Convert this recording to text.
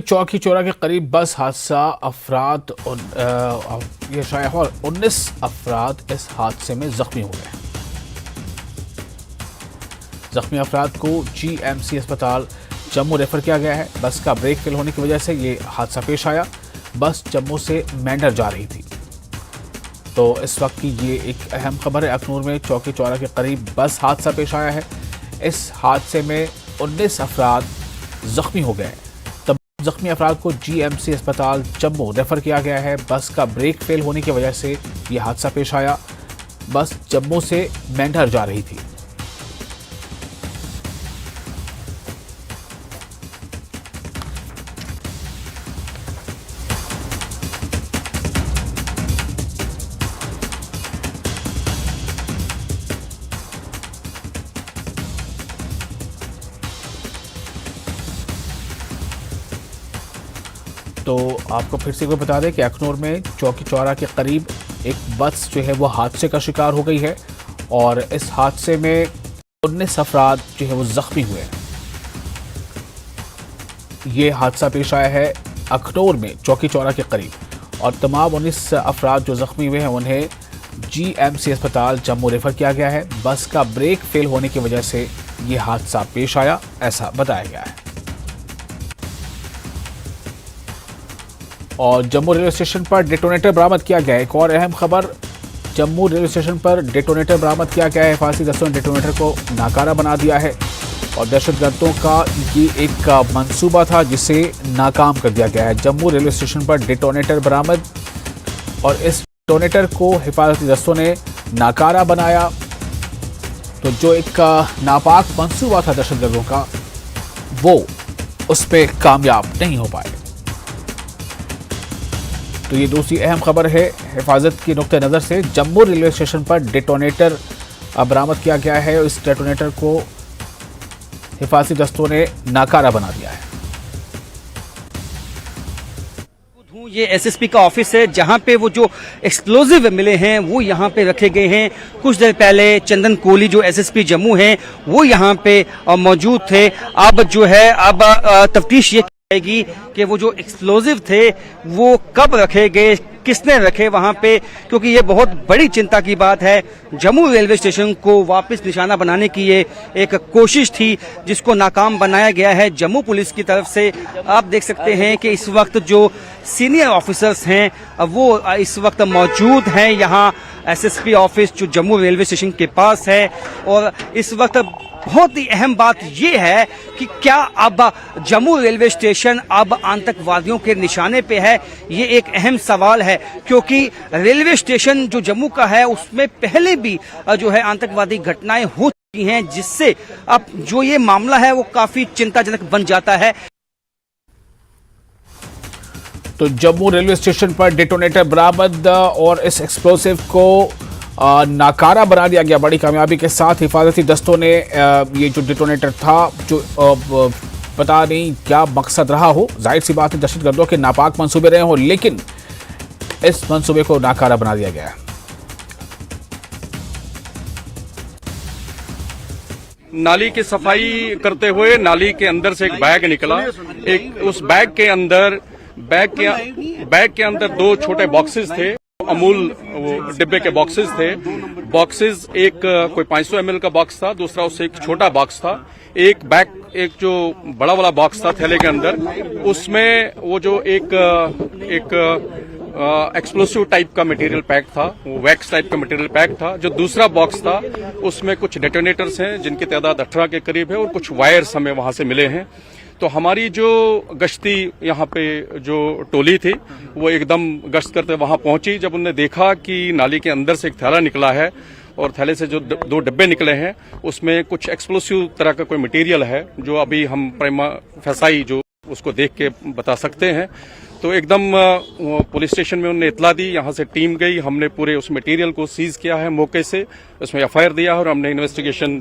चौकी चौरा के करीब बस हादसा अफराद ये शाया हुआ 19 अफराद इस हादसे में जख्मी हुए हैं। जख्मी अफराद को GMC अस्पताल जम्मू रेफर किया गया है। बस का ब्रेक फेल होने की वजह से ये हादसा पेश आया। बस जम्मू से मेंढर जा रही थी। तो इस वक्त की ये एक अहम खबर है। अखनूर में चौकी चौरा के करीब बस हादसा पेश आया है। इस हादसे में 19 अफराद जख्मी हो गए हैं। तमाम जख्मी अफराद को GMC अस्पताल जम्मू रेफर किया गया है। बस का ब्रेक फेल होने की वजह से ये हादसा पेश आया। बस जम्मू से मेंढर जा रही थी। तो आपको फिर से बता दें कि अखनूर में चौकी चौरा के करीब एक बस जो है वो हादसे का शिकार हो गई है और इस हादसे में 19 अफराद जो है वो जख्मी हुए हैं। ये हादसा पेश आया है अखनूर में चौकी चौरा के करीब और तमाम 19 अफराद जो जख्मी हुए हैं उन्हें GMC अस्पताल जम्मू रेफर किया गया है। बस का ब्रेक फेल होने की वजह से ये हादसा पेश आया, ऐसा बताया गया है। और जम्मू रेलवे स्टेशन पर डेटोनेटर बरामद किया गया है। एक और अहम खबर, जम्मू रेलवे स्टेशन पर डेटोनेटर बरामद किया गया है। हिफाजती दस्तों ने डेटोनेटर को नाकारा बना दिया है और दहशतगर्दों का ये एक मंसूबा था जिसे नाकाम कर दिया गया है। जम्मू रेलवे स्टेशन पर डेटोनेटर बरामद और इस डेटोनेटर को हिफाजती दस्तों ने नाकारा बनाया। तो जो एक नापाक मंसूबा था दहशतगर्दों का, वो उस पर कामयाब नहीं हो पाए। तो ये दूसरी अहम खबर है हिफाजत की नुक्ते नज़र से। जम्मू रेलवे स्टेशन पर डेटोनेटर बरामद किया गया है और इस डेटोनेटर को हिफाजती दस्तों ने नाकारा बना दिया है। ये SSP का ऑफिस है जहां पे वो जो एक्सप्लोजिव मिले हैं वो यहाँ पे रखे गए हैं। कुछ देर पहले चंदन कोहली जो SSP जम्मू हैं वो यहाँ पे मौजूद थे। अब जो है अब तफ्तीश ये कि वो जो एक्सप्लोजिव थे वो कब रखे गए, किसने रखे वहां पे, क्योंकि ये बहुत बड़ी चिंता की बात है। जम्मू रेलवे स्टेशन को वापस निशाना बनाने की ये एक कोशिश थी जिसको नाकाम बनाया गया है जम्मू पुलिस की तरफ से। आप देख सकते हैं कि इस वक्त जो सीनियर ऑफिसर्स हैं वो इस वक्त मौजूद हैं यहाँ SSP ऑफिस जो जम्मू रेलवे स्टेशन के पास है। और इस वक्त बहुत ही अहम बात यह है कि क्या अब जम्मू रेलवे स्टेशन अब आतंकवादियों के निशाने पे है, ये एक अहम सवाल है। क्योंकि रेलवे स्टेशन जो जम्मू का है उसमें पहले भी जो है आतंकवादी घटनाएं हो चुकी हैं, जिससे अब जो ये मामला है वो काफी चिंताजनक बन जाता है। तो जम्मू रेलवे स्टेशन पर डेटोनेटर बरामद और इस एक्सप्लोसिव को नाकारा बना दिया गया बड़ी कामयाबी के साथ। हिफाजती दस्तों ने ये जो डेटोनेटर था, जो पता नहीं क्या मकसद रहा हो, जाहिर सी बात है दहशतगर्दों के नापाक मंसूबे रहे हों, लेकिन इस मंसूबे को नाकारा बना दिया गया है। नाली की सफाई करते हुए नाली के अंदर से एक बैग निकला। उस बैग के अंदर दो छोटे बॉक्सेस थे, अमूल डिब्बे के बॉक्सेस थे। बॉक्सेस एक कोई 500 ml का बॉक्स था, दूसरा उससे एक छोटा बॉक्स था। एक जो बड़ा वाला बॉक्स था थैले के अंदर, उसमें वो जो एक एक्सप्लोसिव टाइप का मटेरियल पैक था, वो वैक्स टाइप का मटेरियल पैक था। जो दूसरा बॉक्स था उसमें कुछ डेटोनेटर्स हैं जिनकी तादाद 18 के करीब है और कुछ वायर्स हमें वहां से मिले हैं। तो हमारी जो गश्ती यहाँ पे जो टोली थी वो एकदम गश्त करते वहां पहुंची। जब उन्होंने देखा कि नाली के अंदर से एक थैला निकला है और थैले से जो दो डिब्बे निकले हैं उसमें कुछ एक्सप्लोसिव तरह का कोई मटेरियल है, जो अभी हम प्रेमा फैसाई जो उसको देख के बता सकते हैं। तो एकदम पुलिस स्टेशन में उन्होंने इतला दी, यहाँ से टीम गई, हमने पूरे उस मटेरियल को सीज किया है मौके से, उसमें FIR दिया और हमने इन्वेस्टिगेशन